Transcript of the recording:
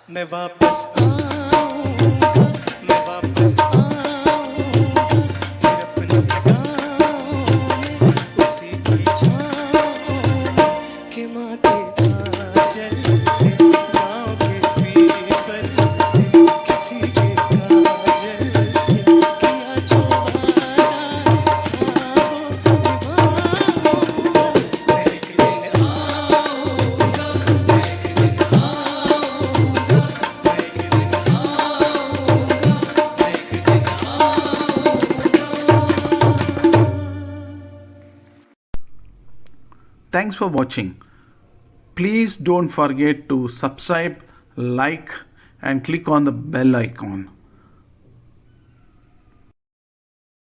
मैं वापस आऊंगा, मैं वापस आऊंगा, फिर अपनी लगाऊं में उसी की छाऊं के माँ के आंचल से, गाँव के पीपल से, किसी के काजल से किया जो वादा था वो निभाऊंगा। मैं एक दिन आऊंगा, मैं एक दिन आऊंगा, Thanks for watching. Please don't forget to subscribe, like and click on the bell icon.